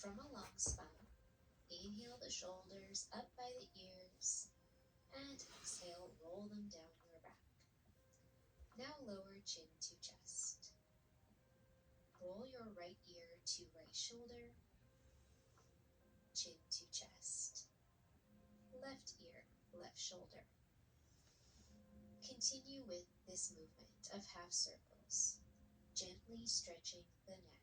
From a long spine, inhale the shoulders up by the ears, and exhale, roll them down your back. Now lower chin to chest. Roll your right ear to right shoulder, chin to chest. Left ear, left shoulder. Continue with this movement of half circles, gently stretching the neck.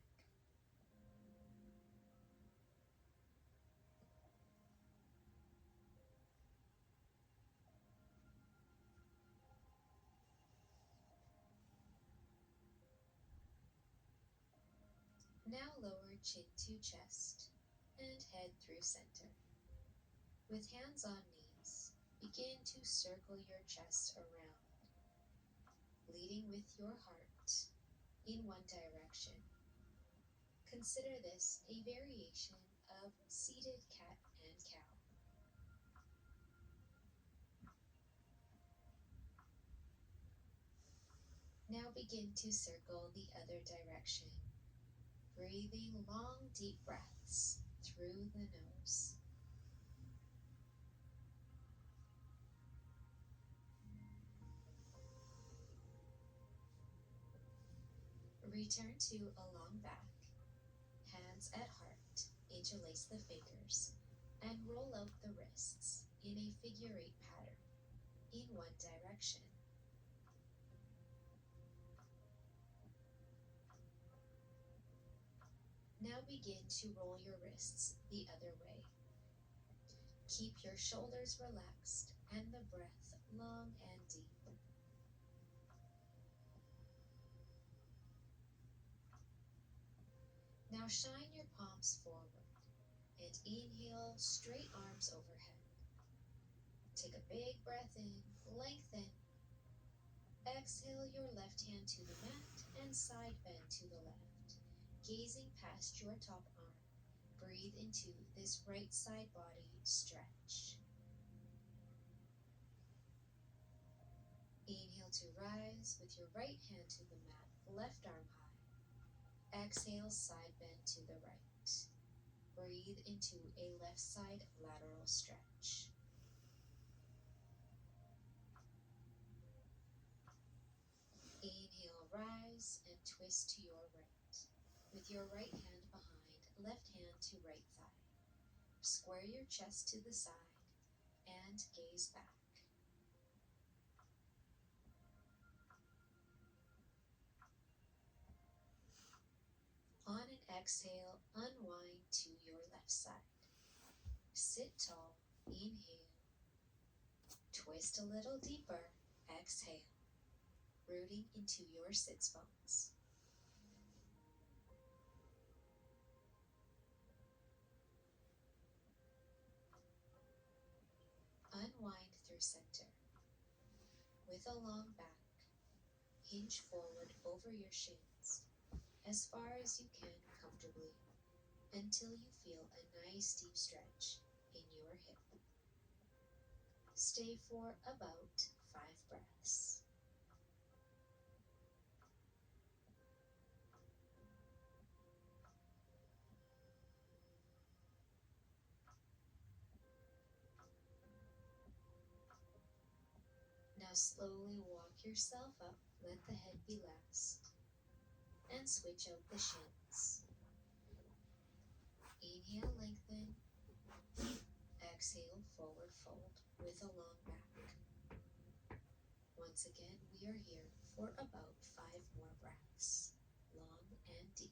Now lower chin to chest and head through center. With hands on knees, begin to circle your chest around, leading with your heart in one direction. Consider this a variation of seated cat and cow. Now begin to circle the other direction, breathing long, deep breaths through the nose. Return to a long back, hands at heart, interlace the fingers, and roll out the wrists in a figure-8 pattern in one direction. Now begin to roll your wrists the other way. Keep your shoulders relaxed and the breath long and deep. Now shine your palms forward and inhale, straight arms overhead. Take a big breath in, lengthen. Exhale your left hand to the mat and side bend to the left. Gazing past your top arm, breathe into this right side body stretch. Inhale to rise with your right hand to the mat, left arm high. Exhale, side bend to the right. Breathe into a left side lateral stretch. Inhale, rise and twist to your right. With your right hand behind, left hand to right thigh. Square your chest to the side and gaze back. On an exhale, unwind to your left side. Sit tall, inhale. Twist a little deeper, exhale, rooting into your sits bones. Unwind through center. With a long back, hinge forward over your shins as far as you can comfortably until you feel a nice deep stretch in your hip. Stay for about 5 breaths. Now slowly walk yourself up, let the head be last, and switch out the shins. Inhale, lengthen. Exhale, forward fold with a long back. Once again, we are here for about 5 more breaths, long and deep.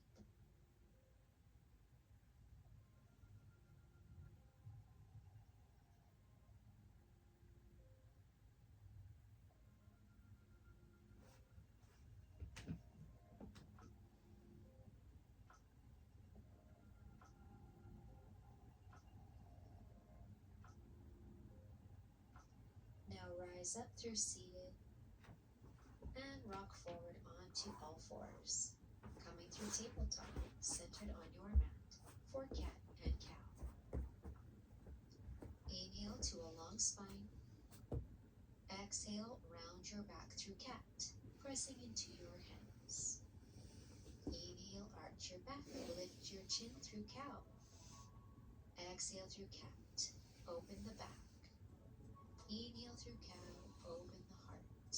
Now rise up through seated and rock forward onto all fours, coming through tabletop, centered on your mat for cat and cow. Inhale to a long spine. Exhale, round your back through cat, pressing into your hands. Inhale, arch your back, lift your chin through cow. Exhale through cat, open the back. Inhale through cow, open the heart.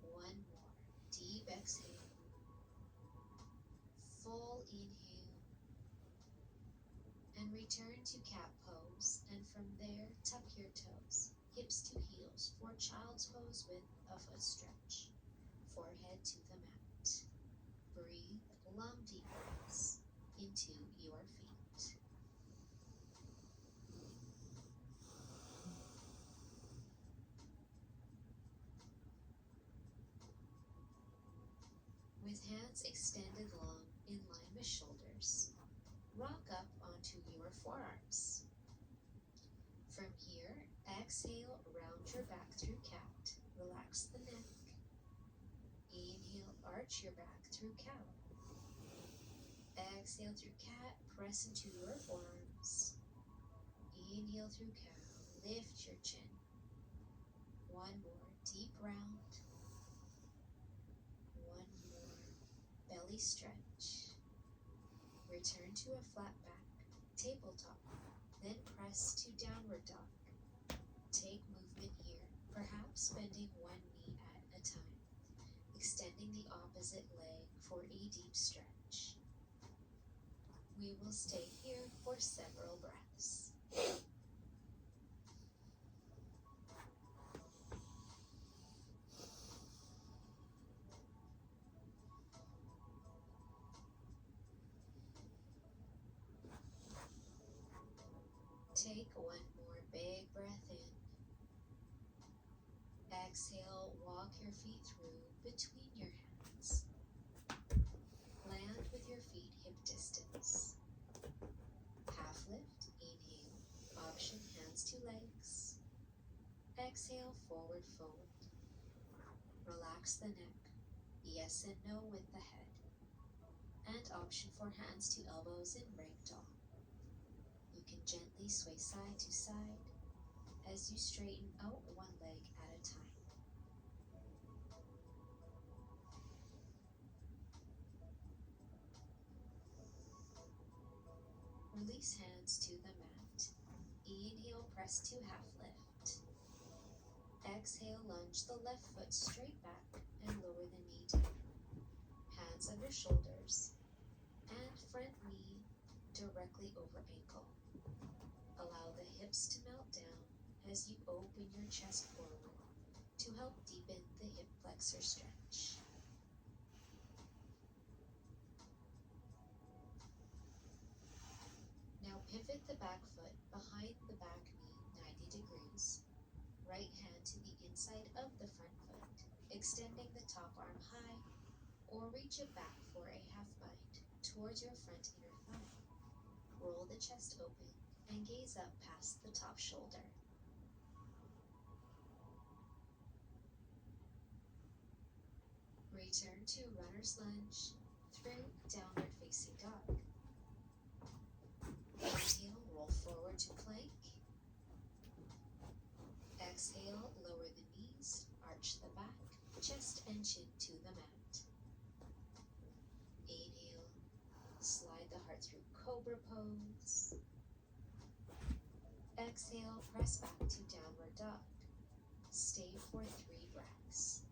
One more, deep exhale. Full inhale. And return to cat pose, and from there, tuck your toes, hips to heels for child's pose with a foot stretch. Forehead to the mat. Breathe long deep breaths into your feet. With hands extended long in line with shoulders, rock up onto your forearms. From here, exhale, round your back through cat, relax the neck. Inhale, arch your back through cow. Exhale through cat, press into your forearms. Inhale through cow, lift your chin. One more, deep round. One more, belly stretch. Return to a flat back, tabletop, then press to downward dog. Take movement here, perhaps bending one knee at a time, extending the opposite leg for a deep stretch. We will stay here for several breaths. Take one more big breath in. Exhale, walk your feet through between your hands. Land with your feet hip distance. Half lift, inhale, option hands to legs. Exhale, forward fold. Relax the neck, yes and no with the head. And option for hands to elbows in ragdoll. You can gently sway side to side as you straighten out one leg at a time. Release hands to the mat. Inhale, press to half lift. Exhale, lunge the left foot straight back and lower the knee down. Hands under shoulders and front knee directly over ankle. Allow the hips to melt down as you open your chest forward to help deepen the hip flexor stretch. Now pivot the back foot behind the back knee 90 degrees. Right hand to the inside of the front foot, extending the top arm high, or reach it back for a half bind towards your front inner thigh. Roll the chest open and gaze up past the top shoulder. Return to runner's lunge through downward facing dog. Inhale, roll forward to plank. Exhale, lower the knees, arch the back, chest and chin to the mat. Inhale, slide the heart through cobra pose. Exhale, press back to downward dog. Stay for 3 breaths.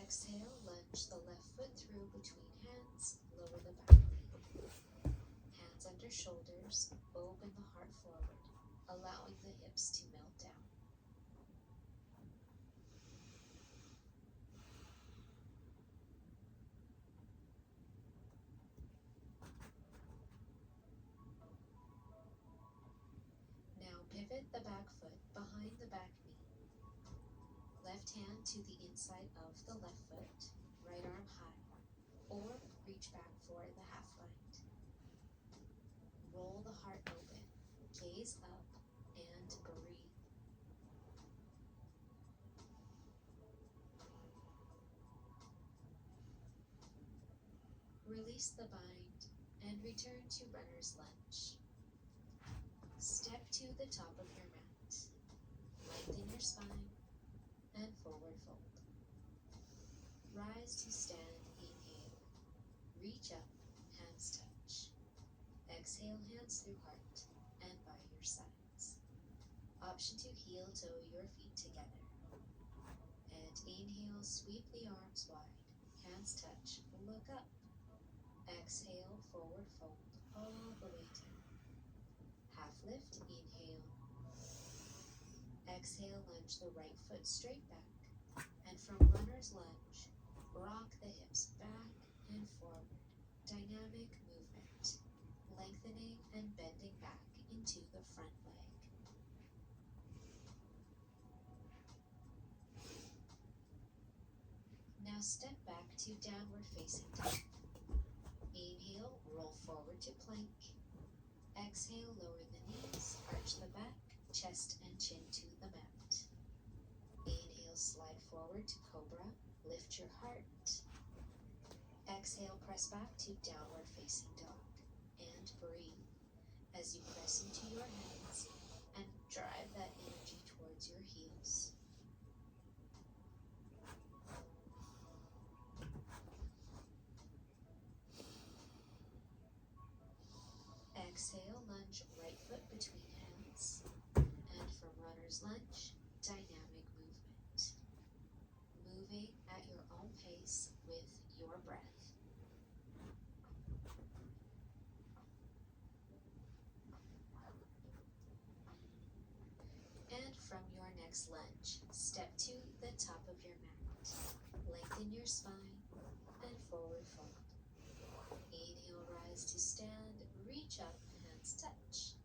Exhale, lunge the left foot through between hands, lower the back knee. Hands under shoulders, open the heart forward, allowing the hips to melt down. Now pivot the back foot behind the back knee. Left hand to the inside of the left foot, right arm high, or reach back for the half bind. Roll the heart open, gaze up, and breathe. Release the bind and return to runner's lunge. Step to the top of your mat. Lengthen your spine and rise to stand, inhale. Reach up, hands touch. Exhale, hands through heart and by your sides. Option to heel toe your feet together. And inhale, sweep the arms wide. Hands touch, look up. Exhale, forward fold all the way down. Half lift, inhale. Exhale, lunge the right foot straight back. And from runner's lunge, rock the hips back and forward. Dynamic movement, lengthening and bending back into the front leg. Now step back to downward facing dog. Inhale, roll forward to plank. Exhale, lower the knees, arch the back, chest and chin to the mat. Inhale, slide forward to cobra, lift your heart. Exhale, press back to downward facing dog. And breathe as you press into your hands and drive that energy towards your heels. Exhale, lunge right foot between hands. And from runner's lunge, dynamic movement. Moving at your own pace with your breath. And from your next lunge, step to the top of your mat. Lengthen your spine and forward fold. Inhale, rise to stand, reach up, hands touch.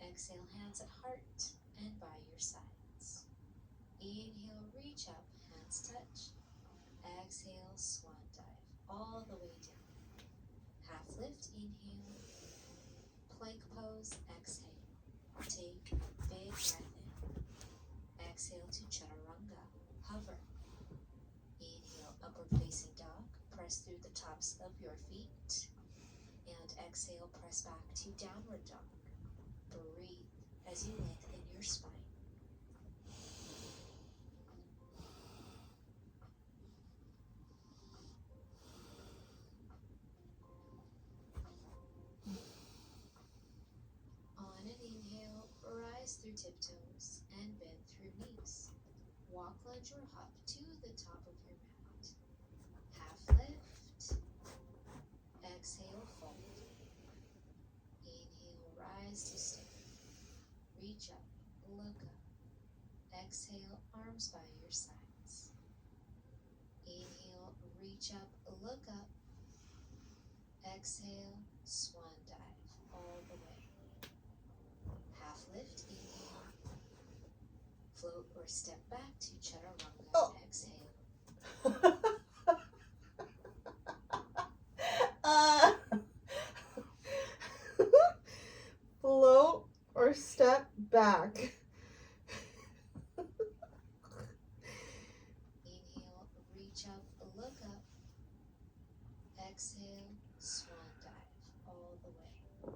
Exhale, hands at heart and by your sides. Inhale, reach up, hands touch. Exhale, swan dive all the way down. Half lift, inhale. Plank pose, exhale. Take a big breath in. Exhale to chaturanga, hover. Inhale, upward facing dog. Press through the tops of your feet. And exhale, press back to downward dog. Breathe as you lengthen your spine. On an inhale, rise through tiptoes and bend through knees. Walk, lunge, or hop to the top of your mat. Half lift. Exhale, fold. Inhale, rise to stand. Reach up, look up. Exhale, arms by your sides. Inhale, reach up, look up. Exhale, swan dive all the way. Half lift, inhale. Float or step back to chaturanga, exhale. Float or step back. Inhale, reach up, look up. Exhale, swan dive all the way.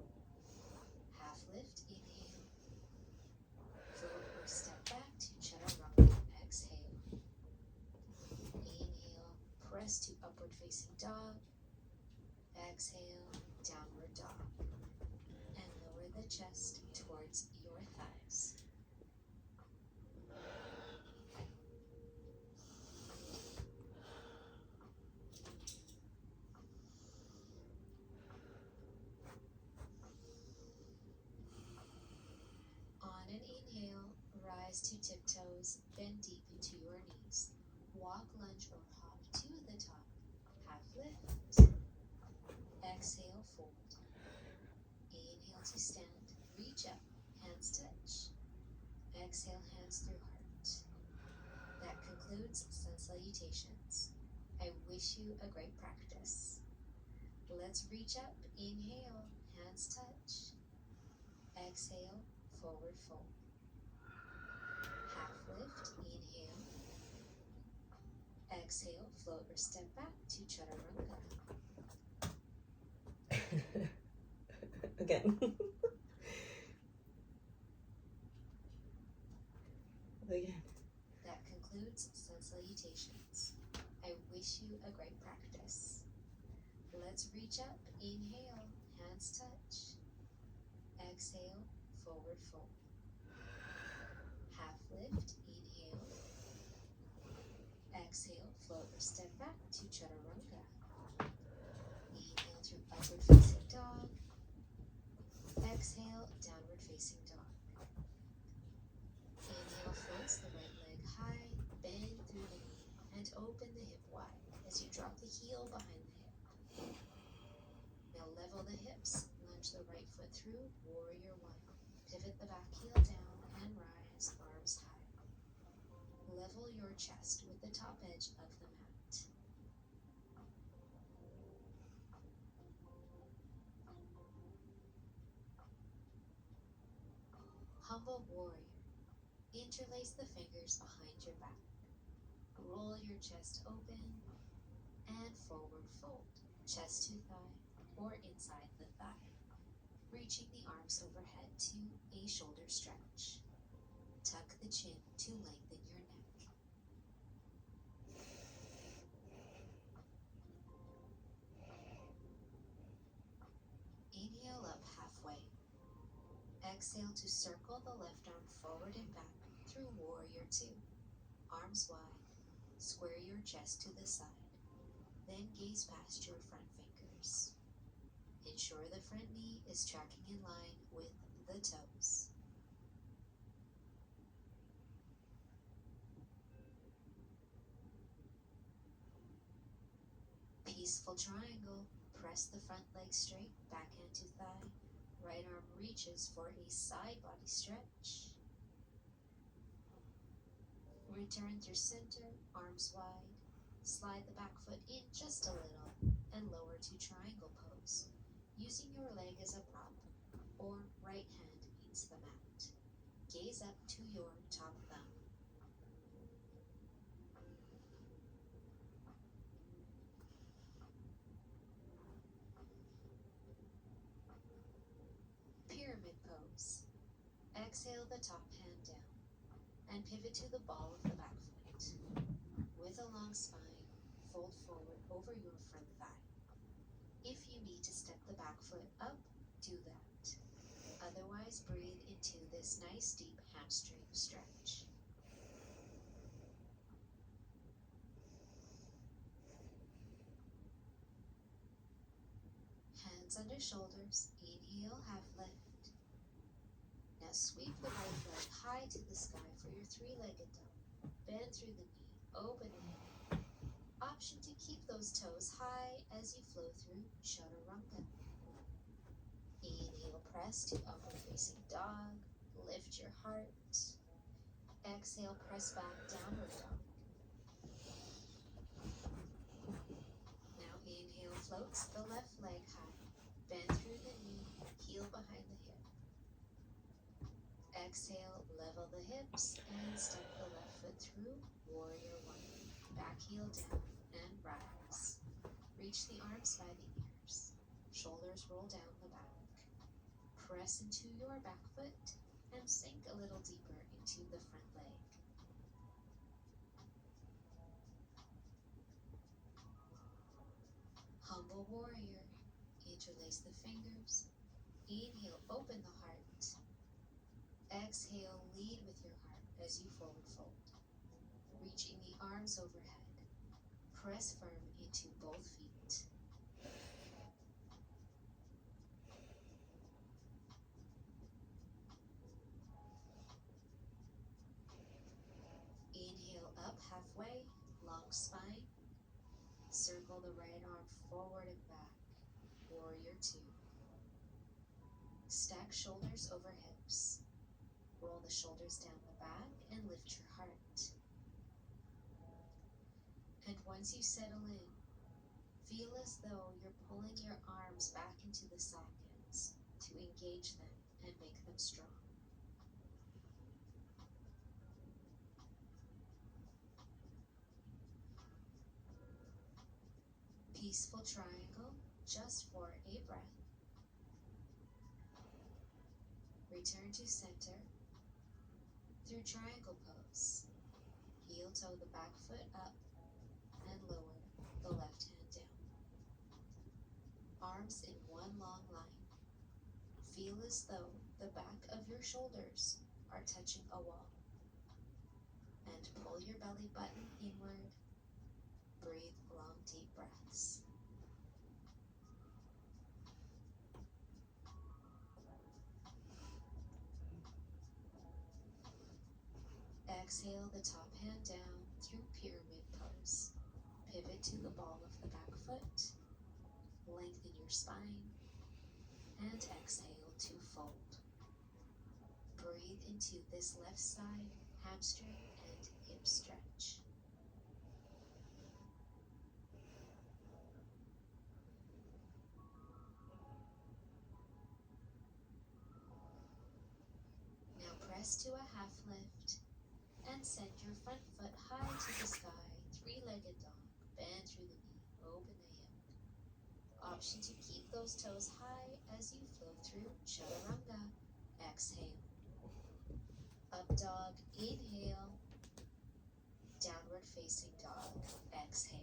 Half lift, inhale. Float or step back to chaturanga, exhale. Inhale, press to upward facing dog. Exhale, downward dog. And lower the chest towards your thighs. On an inhale, rise to tiptoes, bend deep into your knees. Walk, lunge, or hop to the top. Half lift. Exhale, fold. Inhale to stand, reach up, hands touch. Exhale, hands through heart. That concludes sun salutations. I wish you a great practice. Let's reach up, inhale, hands touch. Exhale, forward fold. Half lift, inhale. Exhale, float or step back to chaturanga. Again. Again. That concludes sun salutations. I wish you a great practice. Let's reach up, inhale, hands touch. Exhale, forward fold. Half lift, inhale. Exhale, float or step back to chaturanga. Inhale through upward facing dog. Exhale, downward facing dog. Inhale, floats the right leg high, bend through the knee, and open the hip wide as you drop the heel behind the hip. Now level the hips, lunge the right foot through, warrior one. Pivot the back heel down and rise, arms high. Level your chest with the top edge of the mat. Humble warrior. Interlace the fingers behind your back. Roll your chest open and forward fold, chest to thigh or inside the thigh. Reaching the arms overhead to a shoulder stretch. Tuck the chin to lengthen your neck. Inhale up halfway. Exhale to circle the left arm forward and back through warrior two. Arms wide. Square your chest to the side. Then gaze past your front fingers. Ensure the front knee is tracking in line with the toes. Peaceful triangle. Press the front leg straight, back hand to thigh. Right arm reaches for a side body stretch. Return through center, arms wide. Slide the back foot in just a little and lower to triangle pose, using your leg as a prop or right hand meets the mat. Gaze up to your top thumb. Pyramid pose. Exhale the top hand down and pivot to the ball of the back foot. With a long spine, fold forward over your front thigh. If you need to step the back foot up, do that. Otherwise, breathe into this nice deep hamstring stretch. Hands under shoulders, inhale, half lift. Now sweep the right leg high to the sky for your three-legged dog. Bend through the knee, open the hip. Option to keep those toes high as you flow through chaturanga. Inhale, press to upward facing dog. Lift your heart. Exhale, press back, downward dog. Now inhale, floats the left leg high. Bend through the knee, heel behind the hip. Exhale, level the hips and step the left foot through, warrior one. Back heel down and rise. Reach the arms by the ears. Shoulders roll down the back. Press into your back foot and sink a little deeper into the front leg. Humble warrior. Interlace the fingers. Inhale, open the heart. Exhale, lead with your heart as you forward fold. Reaching the arms overhead. Press firm into both feet. Inhale up halfway, long spine. Circle the right arm forward and back. Warrior two. Stack shoulders over hips. Roll the shoulders down the back and lift your heart. And once you settle in, feel as though you're pulling your arms back into the sockets to engage them and make them strong. Peaceful triangle, just for a breath. Return to center through triangle pose. Heel toe the back foot up and lower the left hand down. Arms in one long line. Feel as though the back of your shoulders are touching a wall. And pull your belly button inward. Breathe long, deep breaths. Exhale the top hand down through pyramid pose. Pivot to the ball of the back foot. Lengthen your spine. And exhale to fold. Breathe into this left side hamstring and hip stretch. Now press to a half lift and send your front foot high to the sky, three-legged dog. Bend through the knee, open the hip. Option to keep those toes high as you flow through chaturanga. Exhale. Up dog, inhale. Downward facing dog, exhale.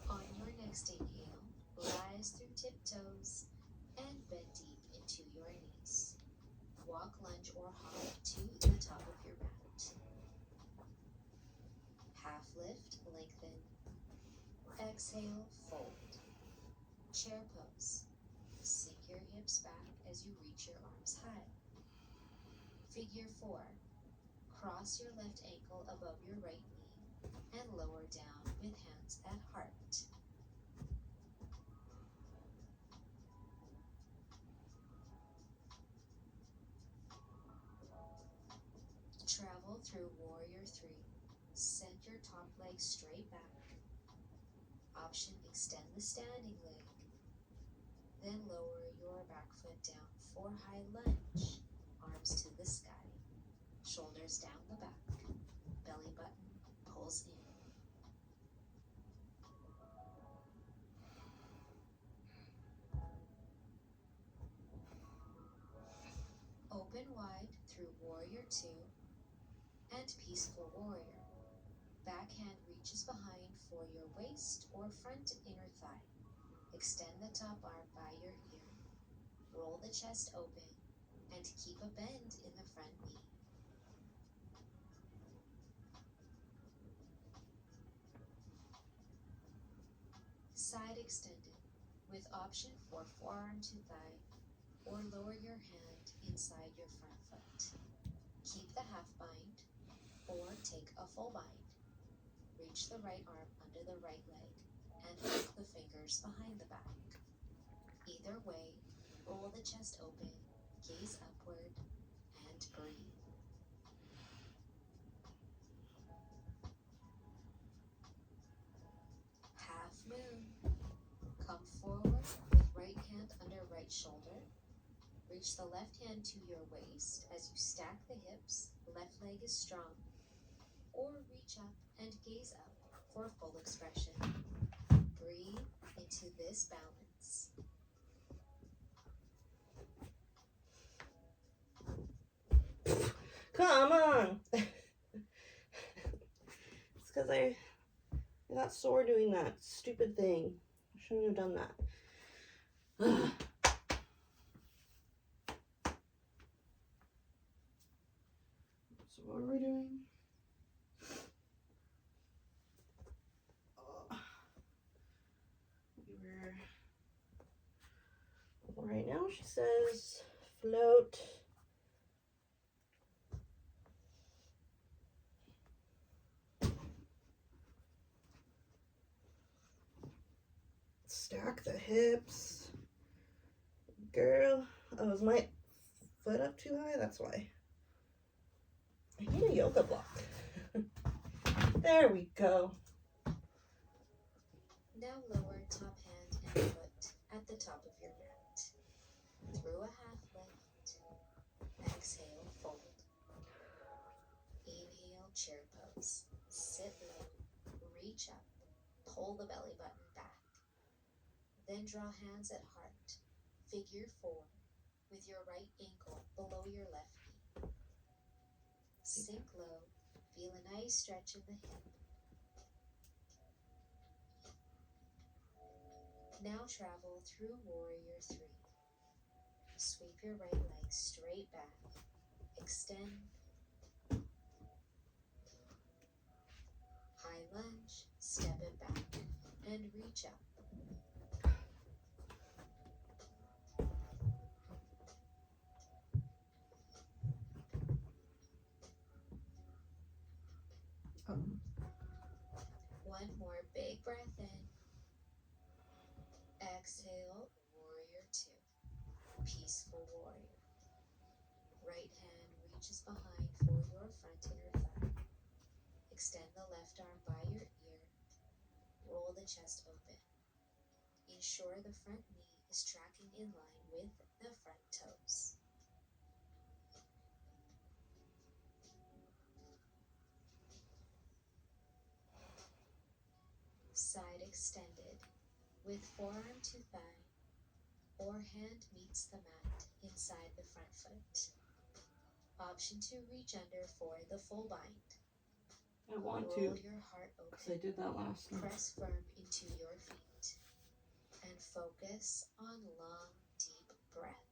On your next inhale, rise through tiptoes and bend deep into your knees. Walk, lunge, or hop to the top of your mat. Half lift, lengthen. Exhale, fold. Chair pose. Sink your hips back as you reach your arms high. Figure 4. Cross your left ankle above your right knee and lower down with hands at heart. Travel through Warrior 3. Send your top leg straight back. Option, extend the standing leg. Then lower your back foot down for high lunge. Arms to the sky. Shoulders down the back. Belly button pulls in. Open wide through Warrior 2 and Peaceful Warrior. Back hand reaches behind for your waist or front inner thigh. Extend the top arm by your ear. Roll the chest open and keep a bend in the front knee. Side extended with option for forearm to thigh or lower your hand inside your front foot. Keep the half bind or take a full bind. Reach the right arm under the right leg and hook the fingers behind the back. Either way, roll the chest open, gaze upward, and breathe. Half moon. Come forward with right hand under right shoulder. Reach the left hand to your waist as you stack the hips, left leg is strong. Or reach up and gaze up for full expression. Breathe into this balance. Come on. It's because I got sore doing that stupid thing. I shouldn't have done that. So what are we doing? Right now she says float. Stack the hips. Girl. Oh, is my foot up too high? That's why. I need a yoga block. There we go. Now lower top hand and foot at the top of your mat. Through a half lift. Exhale, fold. Inhale, chair pose. Sit low, reach up, pull the belly button back. Then draw hands at heart. Figure 4 with your right ankle below your left knee. Sink low. Feel a nice stretch in the hip. Now travel through Warrior 3. Sweep your right leg straight back. Extend. High lunge, step it back, and reach up. One more big breath in. Exhale, Warrior 2. Peaceful Warrior. Right hand reaches behind for your front inner thigh. Extend the left arm by your ear. Roll the chest open. Ensure the front knee is tracking in line with the front toes. Side extended with forearm to thigh or hand meets the mat inside the front foot. Option to reach under for the full bind. I want Roll to, your heart because I open. did that last night. Press firm into your feet and focus on long, deep breath.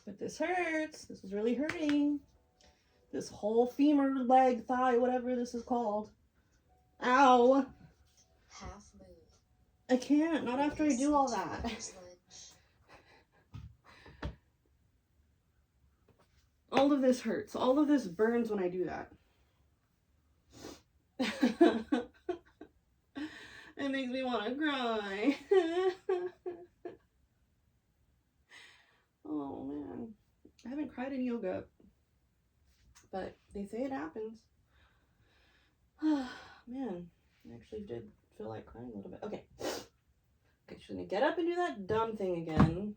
But this hurts. This is really hurting. This whole femur, leg, thigh, whatever this is called. Ow. Half moon. I can't. Not after I Release do all into that. runner's lunge. All of this hurts. All of this burns when I do that. It makes me want to cry. Oh man. I haven't cried in yoga, but they say it happens. Man, I actually did feel like crying a little bit. Okay. Okay, she's gonna get up and do that dumb thing again,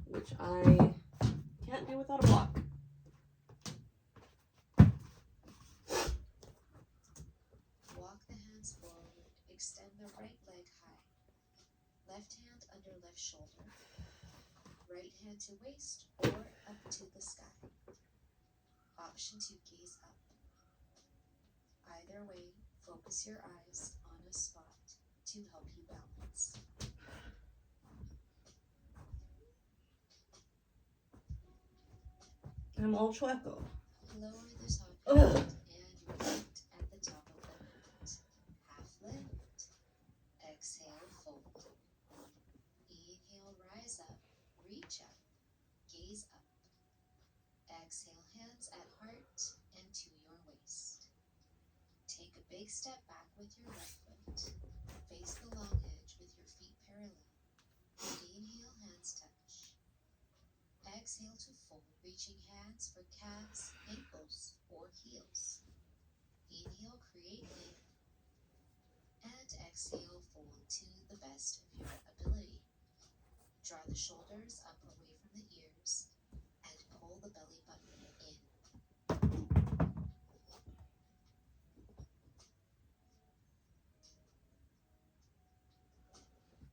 which I can't do without a block. Walk the hands forward. Extend the right leg high. Left hand under left shoulder. Right hand to waist or up to the sky. Option to gaze up. Either way, focus your eyes on a spot to help you balance. I'm all chueco. Lower the top Ugh. hand and your feet at the top of the mat. Half lift. Exhale, fold. Inhale, rise up. Reach up. Gaze up. Exhale, hands at heart and to your waist. Take a big step back with your left foot. Face the long edge with your feet parallel. Inhale, hands touch. Exhale to fold, reaching hands for calves, ankles, or heels. Inhale, create length. And exhale, fold to the best of your ability. Draw the shoulders up away from the ears and pull the belly button in.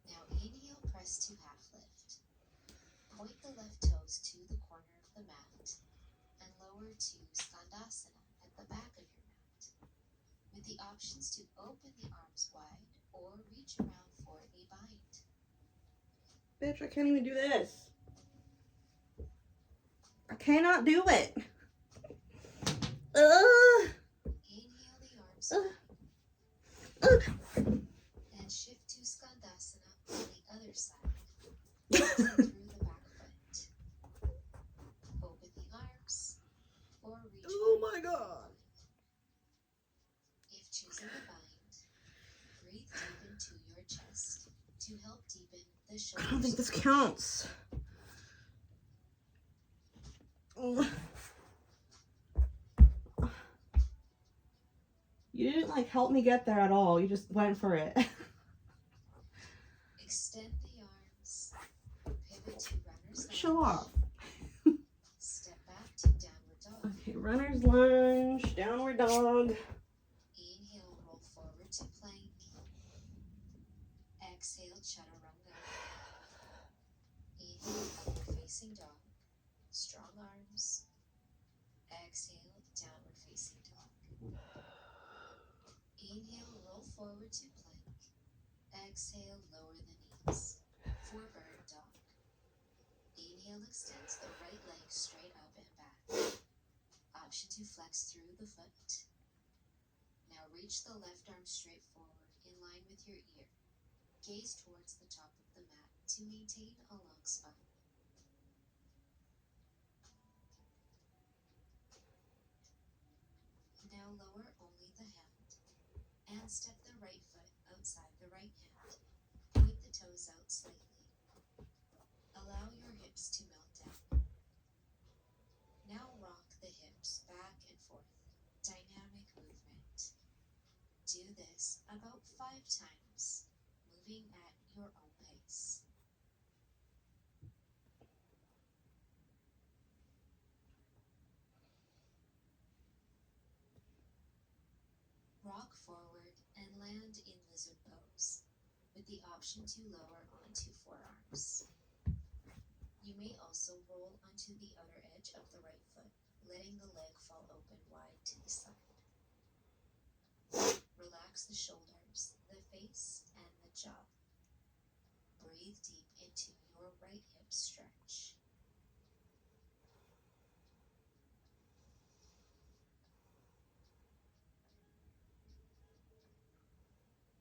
Now inhale, press to half lift. Point the left toes to the corner of the mat and lower to Skandasana at the back of your mat, with the options to open the arms wide or reach around for a bind. Bitch, I can't even do this. I cannot do it. Inhale the arms wide and shift to Skandasana on the other side. Pressing through the back foot. Open the arms or reach Oh around my for a God. bind. If choosing a bind, breathe deep into your chest to help deepen the shoulders. I don't think this counts. You didn't like help me get there at all. You just went for it. Extend the arms. Pivot to runner's lunge. Show off. Step back to downward dog. Okay, runner's lunge, downward dog. Inhale, roll forward to plank. Exhale, chaturanga. Inhale, upward facing dog. Strong arms. Exhale, downward facing dog. Inhale, roll forward to plank. Exhale, lower the knees for bird dog. Inhale extends the right leg straight up and back. Option to flex through the foot. Now reach the left arm straight forward in line with your ear. Gaze towards the top of the mat to maintain a long spine. Now lower only the hand and step the right foot outside the right hand. Point the toes out slightly. Allow your hips to melt down. Now rock the hips back and forth. Dynamic movement. Do this about 5 times, moving at your own pace. Rock forward and land in lizard pose, with the option to lower onto forearms. You may also roll onto the outer edge of the right foot, letting the leg fall open wide to the side. Relax the shoulders, the face, and the jaw. Breathe deep into your right hip stretch.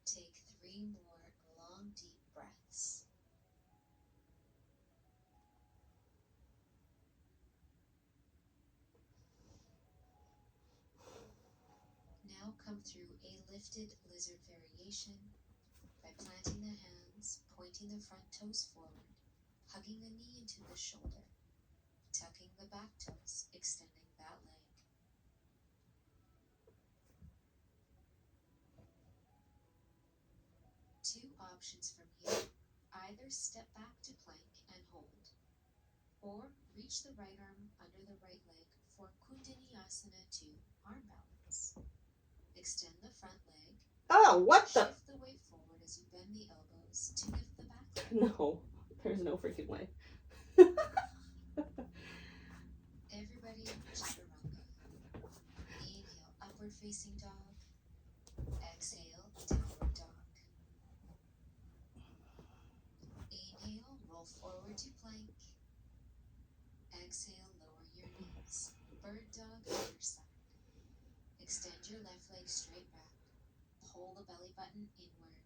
Take 3 more long, deep breaths. Now come through a lifted lizard variation by planting the hands, pointing the front toes forward, hugging the knee into the shoulder, tucking the back toes, extending that leg. Two options from here. Either step back to plank and hold, or reach the right arm under the right leg for Kundalini 2 arm balance. Extend the front leg. Oh, what the? Shift the weight forward as you bend the elbows to lift the back leg. No, there's no freaking way. Everybody chaturanga. Inhale, upward facing dog. Exhale, downward dog. Inhale, roll forward to plank. Exhale, lower your knees. Bird dog, other side. Extend your left leg straight back. Pull the belly button inward.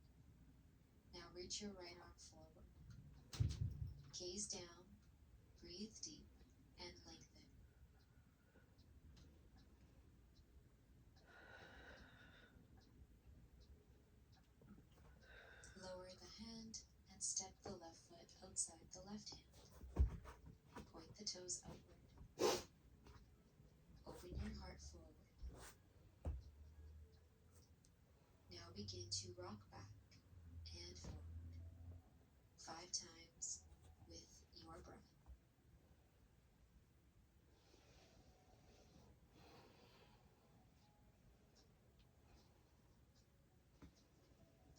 Now reach your right arm forward. Gaze down, breathe deep, and lengthen. Lower the hand and step the left foot outside the left hand. Point the toes outward. Open your heart forward. Now begin to rock back and forward 5 times with your breath.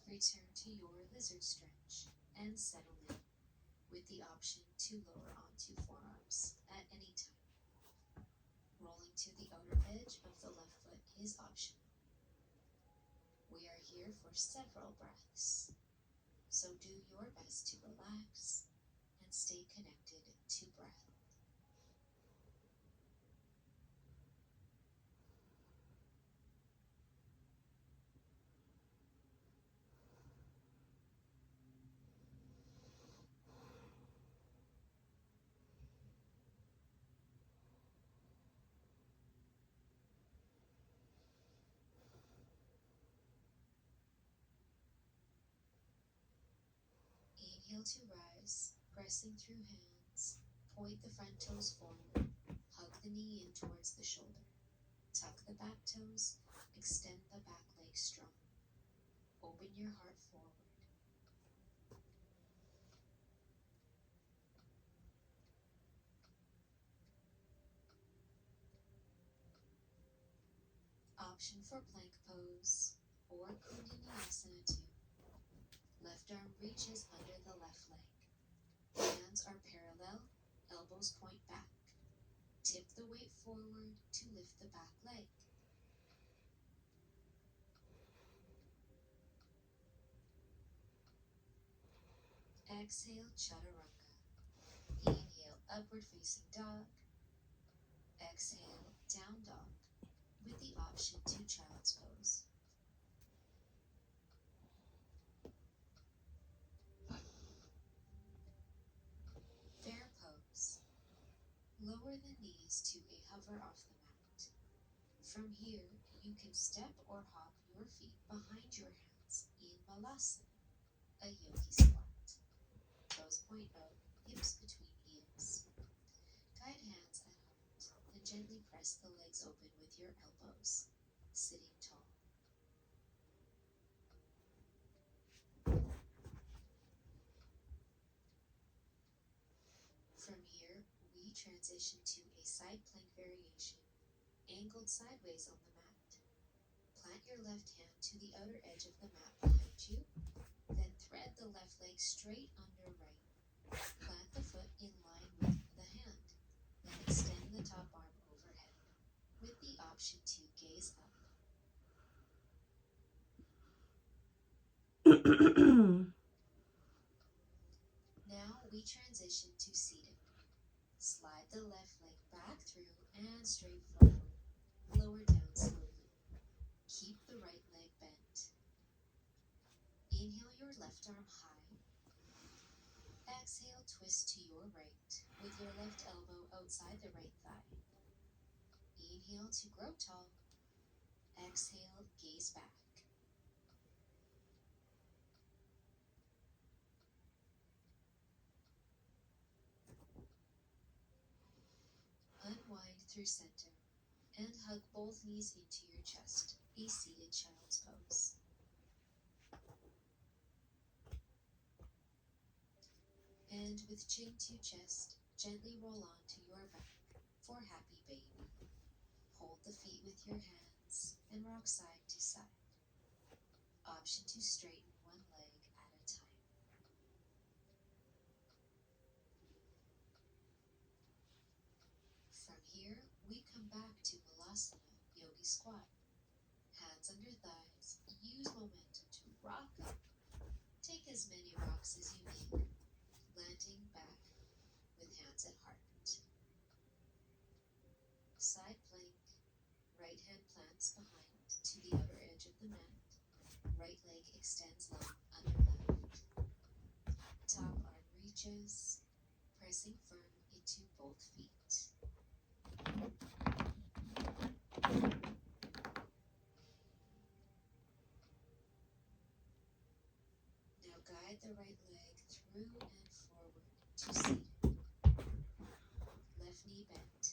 Return to your lizard stretch and settle in, with the option to lower onto forearms at any time. Rolling to the outer edge of the left foot is optional. We are here for several breaths, so do your best to relax and stay connected to breath. Inhale to rise, pressing through hands. Point the front toes forward. Hug the knee in towards the shoulder. Tuck the back toes. Extend the back leg strong. Open your heart forward. Option for plank pose or Kundalini 2. Left arm reaches under the left leg. Hands are parallel, elbows point back. Tip the weight forward to lift the back leg. Exhale, chaturanga. Inhale, upward facing dog. Exhale, down dog, with the option to child's pose. Fair pose. Lower the knees to a hover off the mat. From here, you can step or hop your feet behind your hands in Malasana, a yogi squat. Toes point out, hips between heels. Guide hands at heart and gently press the legs open with your elbows, sitting tall. From here, we transition to a side plank variation, angled sideways on the mat. Plant your left hand to the outer edge of the mat behind you, then thread the left leg straight under right. Plant the foot in line with the hand, then extend the top arm overhead, with the option to gaze up. Now we transition to seated. Slide the left leg back through and straight forward. Lower down slowly. Keep the right leg bent. Inhale your left arm high. Exhale, twist to your right with your left elbow outside the right thigh. Inhale to grow tall. Exhale, gaze back. Unwind through center and hug both knees into your chest, a seated child's pose. And with chin to chest, gently roll onto your back for happy baby. Hold the feet with your hands and rock side to side. Option to straighten one leg at a time. From here, we come back to Malasana, yogi squat. Hands under thighs, use momentum to rock up. Take as many rocks as you need, landing back with hands at heart. Side plank, right hand plants behind to the outer edge of the mat. Right leg extends long under left. Top arm reaches, pressing firm into both feet. Now guide the right leg through and forward to seated. Left knee bent.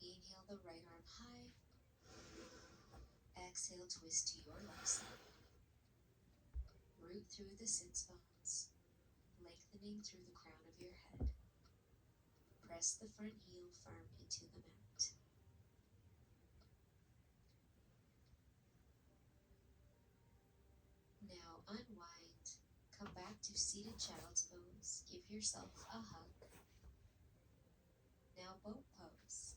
Inhale the right arm high. Exhale, twist to your left side. Root through the sits bones, lengthening through the crown of your head. Press the front heel firm into the mat. Now unwind, come back to seated child's pose, give yourself a hug. Now boat pose,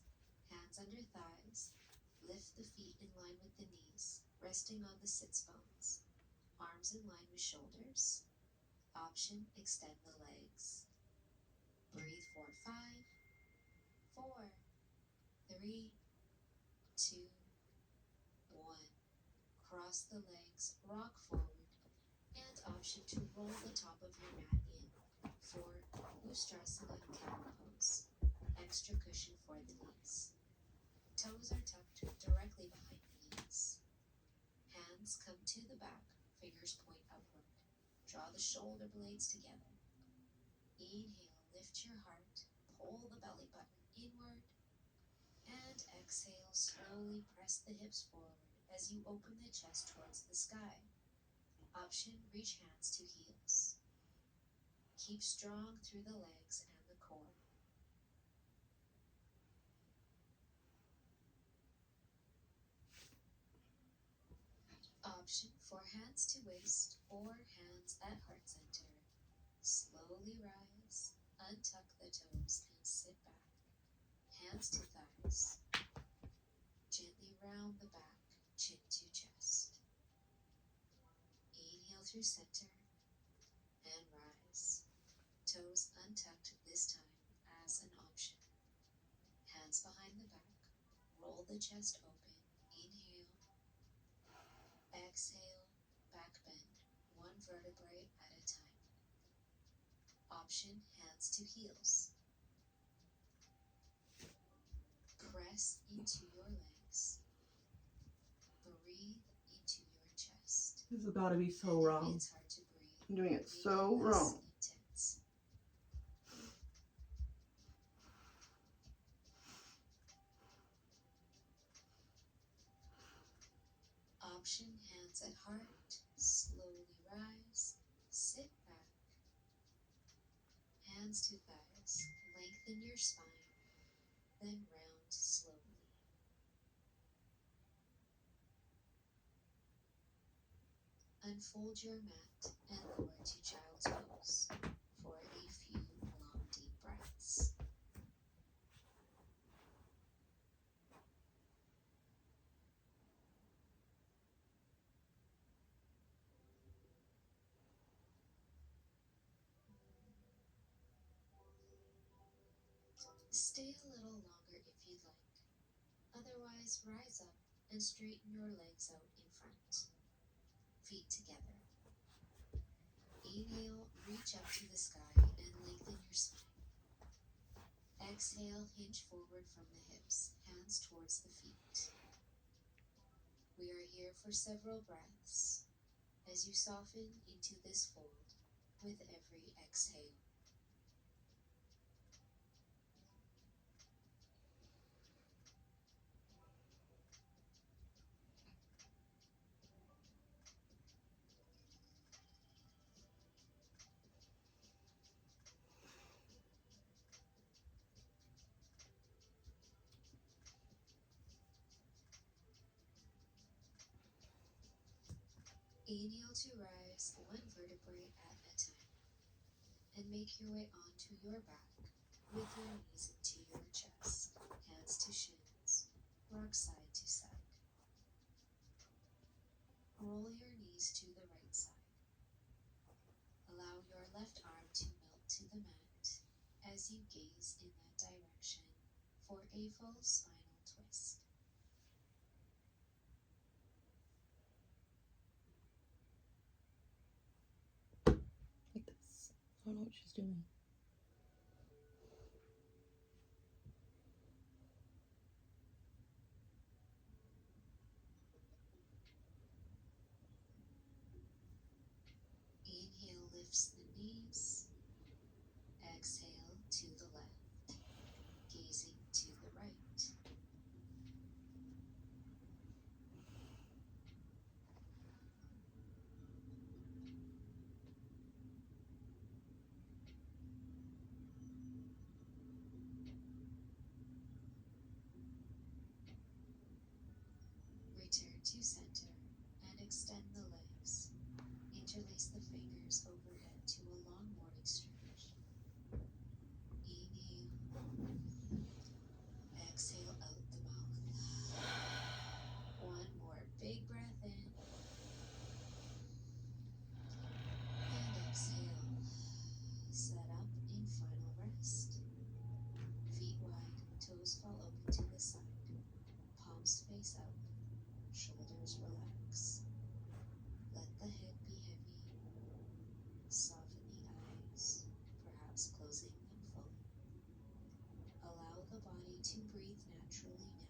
hands under thighs, lift the feet in line with the knees, resting on the sits bones, arms in line with shoulders. Option, extend the legs. Breathe for 5, 4, 3, 2, 1. Cross the legs, rock forward, and option to roll the top of your mat in for Ustrasana cow pose. Extra cushion for the knees. Toes are tucked directly behind the knees. Hands come to the back, fingers point upward. Draw the shoulder blades together. Inhale, lift your heart, pull the belly button inward. And exhale, slowly press the hips forward as you open the chest towards the sky. Option, reach hands to heels. Keep strong through the legs and the core. Option for hands to waist or hands at heart center. Slowly rise, untuck the toes, and sit back. hands to thighs. Gently round the back, chin to chest. Inhale through center and rise. Toes untucked this time as an option. Hands behind the back. Roll the chest open. Inhale. Exhale. Back bend. One vertebrae at a time. Option, hands to heels. Press into your legs. Breathe into your chest. This is about to be so And if wrong. it's hard to breathe, I'm doing it make so less wrong. intense. Option, hands at heart. Slowly rise. Sit back. Hands to thighs. Lengthen your spine. Then round slowly. Unfold your mat and lower to child's pose for a few long deep breaths. Stay a little longer if you'd like. Otherwise, rise up and straighten your legs out in front. Feet together. Inhale, reach up to the sky and lengthen your spine. Exhale, hinge forward from the hips, hands towards the feet. We are here for several breaths as you soften into this fold with every exhale. Inhale to rise one vertebrae at a time and make your way onto your back with your knees into your chest, hands to shins, rock side to side. Roll your knees to the right side. Allow your left arm to melt to the mat as you gaze in that direction for a full spinal twist. Like this. I don't know what she's doing. Inhale lifts the knees. Exhale to the left, gazing to the right. Return to center and extend the legs. Interlace the fingers overhead to a long morning stretch. Inhale. Exhale out the mouth. One more big breath in. And exhale. Set up in final rest. Feet wide, toes fall open to the side. Palms face out. Shoulders relax. Let the head be heavy. Soften the eyes, perhaps closing them fully. Allow the body to breathe naturally now,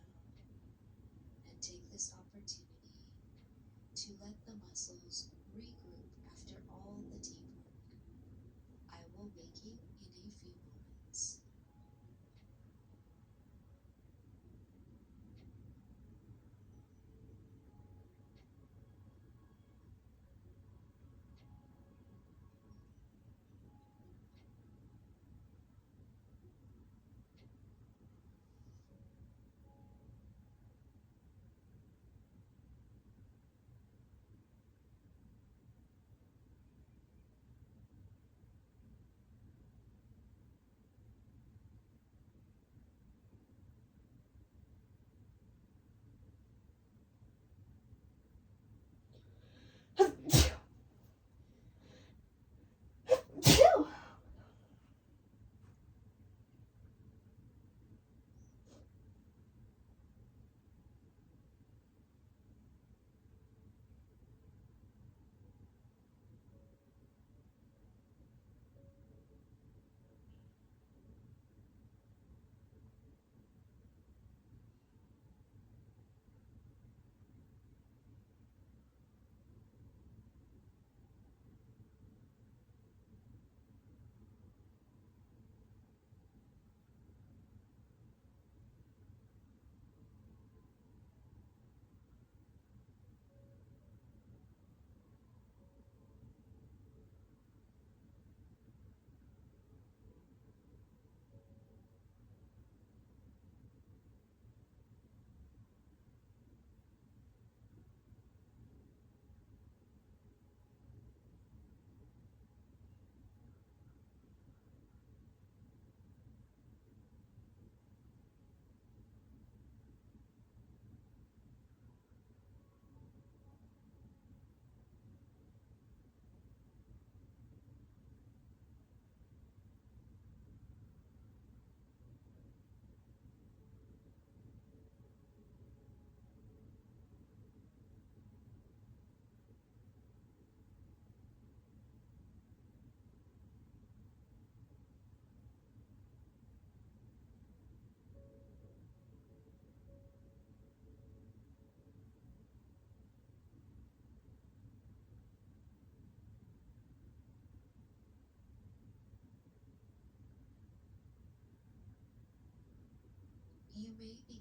and take this opportunity to let the muscles regroup after all the deep work. I will wake you in a few moments.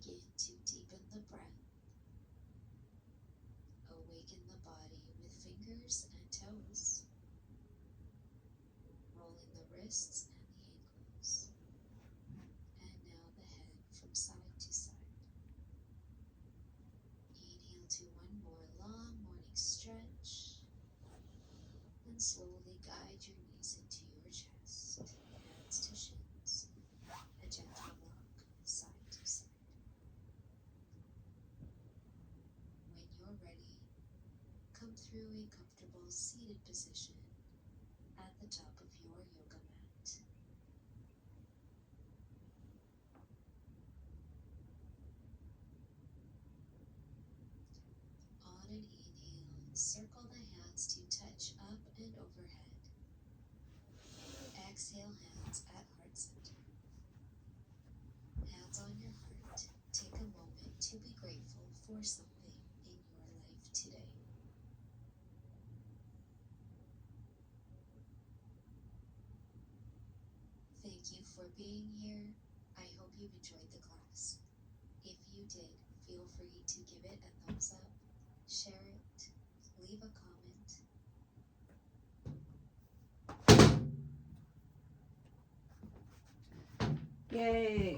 begin to deepen the breath. Awaken the body with fingers and toes. Rolling the wrists and the ankles. And now the head from side to side. Inhale to one more long morning stretch. And slowly guide your knees into your chest, hands to shins, a gentle rock side to side. When you're ready, come through a comfortable seated position at the top of your yoga mat. On an inhale, circle the hands to touch up and overhead. Exhale, hands at heart center. Hands on your heart, take a moment to be grateful for something in your life today. Thank you for being here. I hope you enjoyed the class. If you did, feel free to give it a thumbs up, share it, leave a comment. Yay.